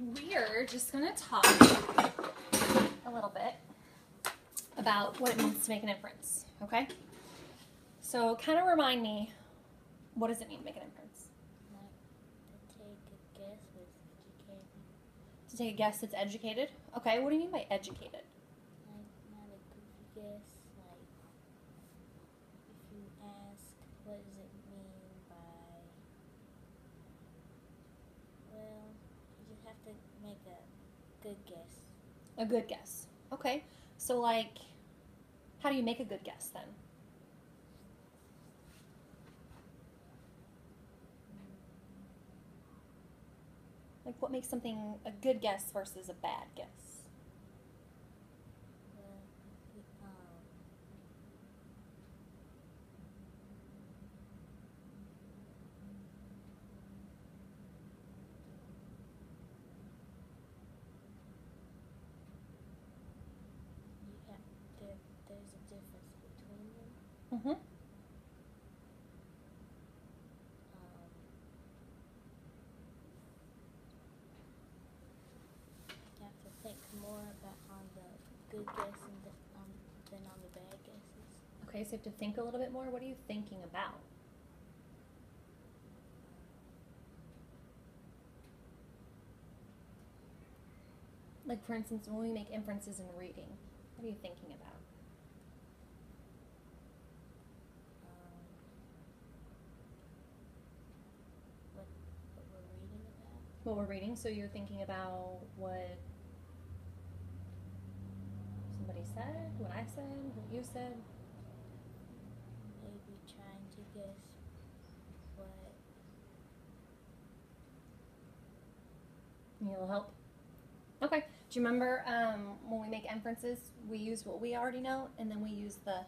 we're just going to talk a little bit about what it means to make an inference, okay? So kind of remind me, what does it mean to make an inference? Like, to take a guess with educated. To take a guess that's educated? Okay, what do you mean by educated? Like, not a goofy guess. Like, if you ask, what does it mean by... Well, you just have to make a good guess. A good guess. Okay, so like, how do you make a good guess then? Like, what makes something a good guess versus a bad guess? Well, there's a difference between them. Mm-hmm. You have to think more about on the good guess than on the bad guesses. Okay, so you have to think a little bit more. What are you thinking about? Like, for instance, when we make inferences in reading, what are you thinking about? What we're reading about. What we're reading, so you're thinking about what somebody said, what I said, what you said. Maybe trying to guess what. Need a little help? Okay. Do you remember when we make inferences, we use what we already know, and then we use what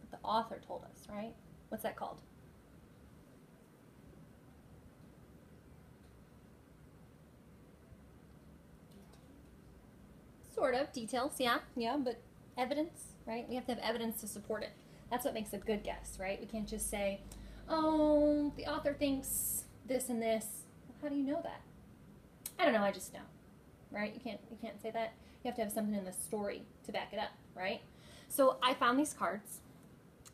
the author told us, right? What's that called? Sort of. Details, yeah, but evidence, right? We have to have evidence to support it. That's what makes a good guess, right? We can't just say, oh, the author thinks this and this. How do you know that? I don't know, I just know, right? You can't say that. You have to have something in the story to back it up, right? So I found these cards,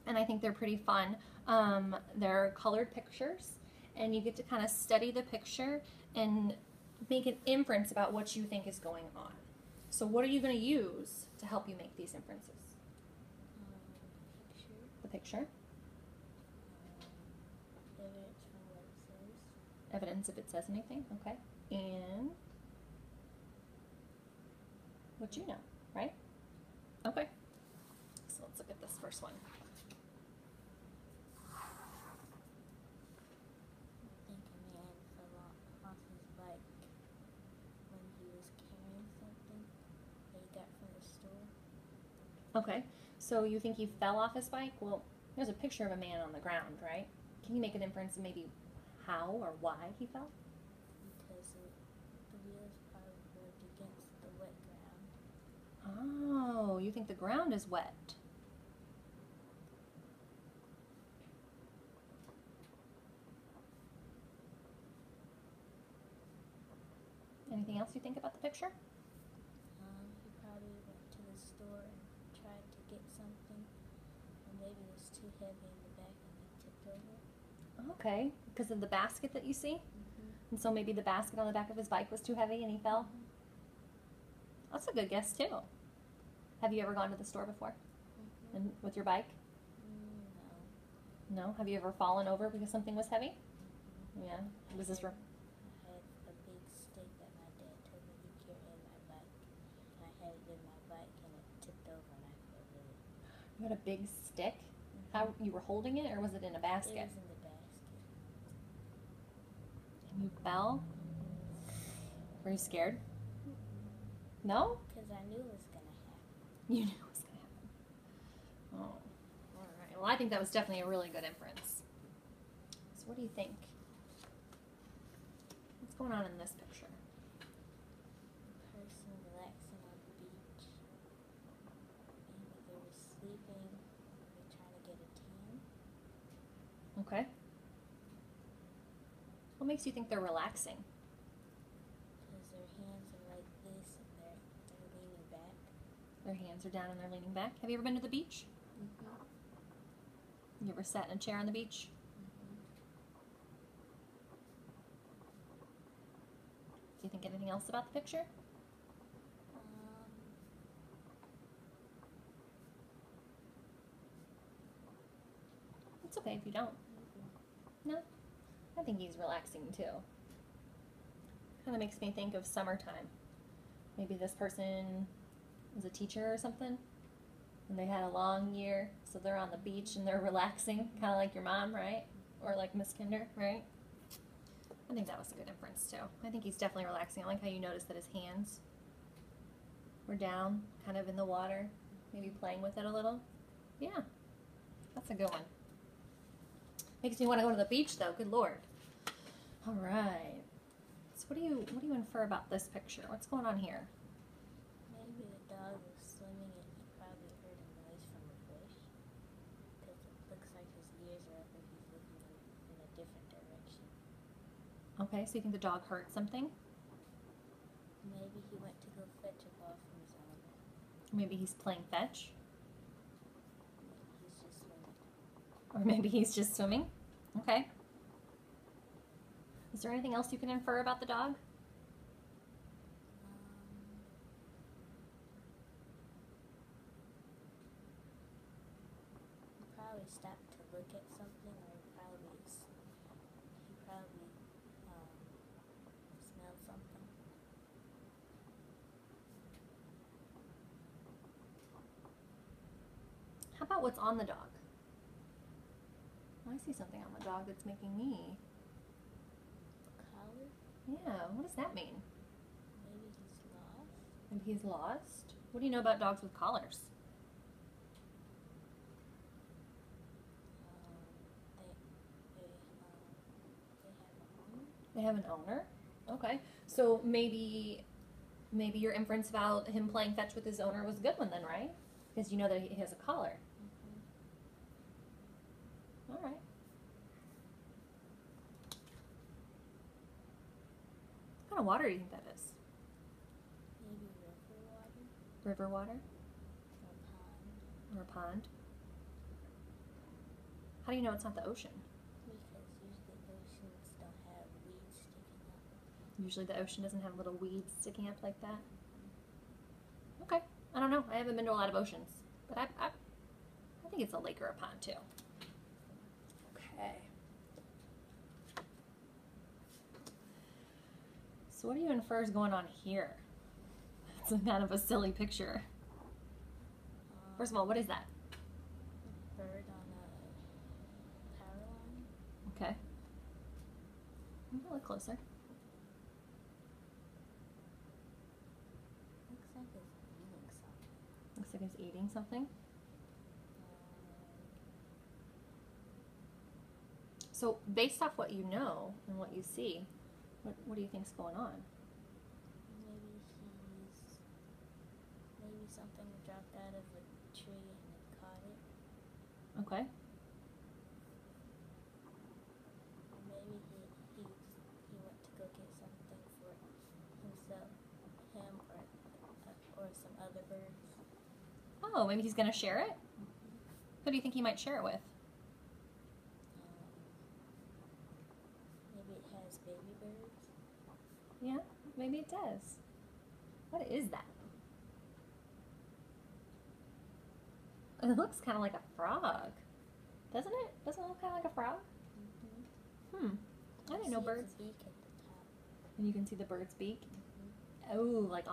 and I think they're pretty fun. They're colored pictures, and you get to kind of study the picture and make an inference about what you think is going on. So what are you going to use to help you make these inferences? Picture. The picture. Evidence from what it says. Evidence if it says anything, okay. And what you know, right? Okay. So let's look at this first one. I think a man fell off his bike when he was carrying something that he got from the store. Okay. So you think he fell off his bike? Well, there's a picture of a man on the ground, right? Can you make an inference of maybe how or why he fell? Because the wheels probably rubbed against the wet ground. Oh, you think the ground is wet. Anything else you think about the picture? He probably went to the store and tried to get something, and maybe it was too heavy in the back and he tipped over. Okay, because of the basket that you see? Mm-hmm. And so maybe the basket on the back of his bike was too heavy and he fell? Mm-hmm. That's a good guess too. Have you ever gone to the store before? Mm-hmm. And with your bike? No. No? Have you ever fallen over because something was heavy? Mm-hmm. Yeah. Was this I had a big stick that my dad told me he carried in my bike. And I had it in my bike and it tipped over and I fell really. You had a big stick? Mm-hmm. How you were holding it, or was it in a basket? It was in the basket. And you fell? Were you scared? No? Because I knew it was going to happen. You knew it was going to happen. Oh. All right. Well, I think that was definitely a really good inference. So what do you think? What's going on in this picture? Person relaxing on the beach. Maybe they were sleeping. They're trying to get a tan. Okay. What makes you think they're relaxing? Because their hands are like this and they're leaning back. Their hands are down and they're leaning back. Have you ever been to the beach? Mm-hmm. You ever sat in a chair on the beach? Mm-hmm. Do you think anything else about the picture? It's okay if you don't. Maybe. No? I think he's relaxing too. Kind of makes me think of summertime. Maybe this person was a teacher or something, and they had a long year, so they're on the beach and they're relaxing, kind of like your mom, right? Or like Miss Kinder, right? I think that was a good inference too. I think he's definitely relaxing. I like how you noticed that his hands were down, kind of in the water, maybe playing with it a little. Yeah, that's a good one. Makes me want to go to the beach though. Good Lord. All right. So what do you infer about this picture? What's going on here? Maybe the dog was swimming and he probably heard a noise from a bush. Because it looks like his ears are up and he's looking in a different direction. Okay, so you think the dog heard something? Maybe he went to go fetch a ball from his owner. Maybe he's playing fetch? Maybe he's just swimming. Or maybe he's just swimming? Okay. Is there anything else you can infer about the dog? He probably stopped to look at something, or he probably smelled something. How about what's on the dog? I see something on the dog that's making me. Collar? Yeah, what does that mean? Maybe he's lost. Maybe he's lost? What do you know about dogs with collars? They have an owner. They have an owner? Okay. So maybe your inference about him playing fetch with his owner was a good one then, right? Because you know that he has a collar. Mm-hmm. All right. What kind of water do you think that is? Maybe river water. River water? Or pond. Or a pond? How do you know it's not the ocean? Because usually oceans don't have weeds sticking up. Usually the ocean doesn't have little weeds sticking up like that. Okay. I don't know. I haven't been to a lot of oceans. But I think it's a lake or a pond too. Okay. So what do you infer is going on here? It's kind of a silly picture. First of all, what is that? Bird on a power line. Okay. I'm gonna look closer. Looks like it's eating something. Looks like it's eating something. So based off what you know and what you see, what do you think's going on? Maybe something dropped out of a tree and it caught it. Okay. Maybe he went to go get something for himself, him, or some other birds. Oh, maybe he's gonna share it? Who do you think he might share it with? Maybe it has baby birds. Yeah, maybe it does. What is that? It looks kind of like a frog, doesn't it? Doesn't it look kind of like a frog? Mm-hmm. I didn't know birds. Beak at the top. And you can see the bird's beak. Mm-hmm. Oh, like on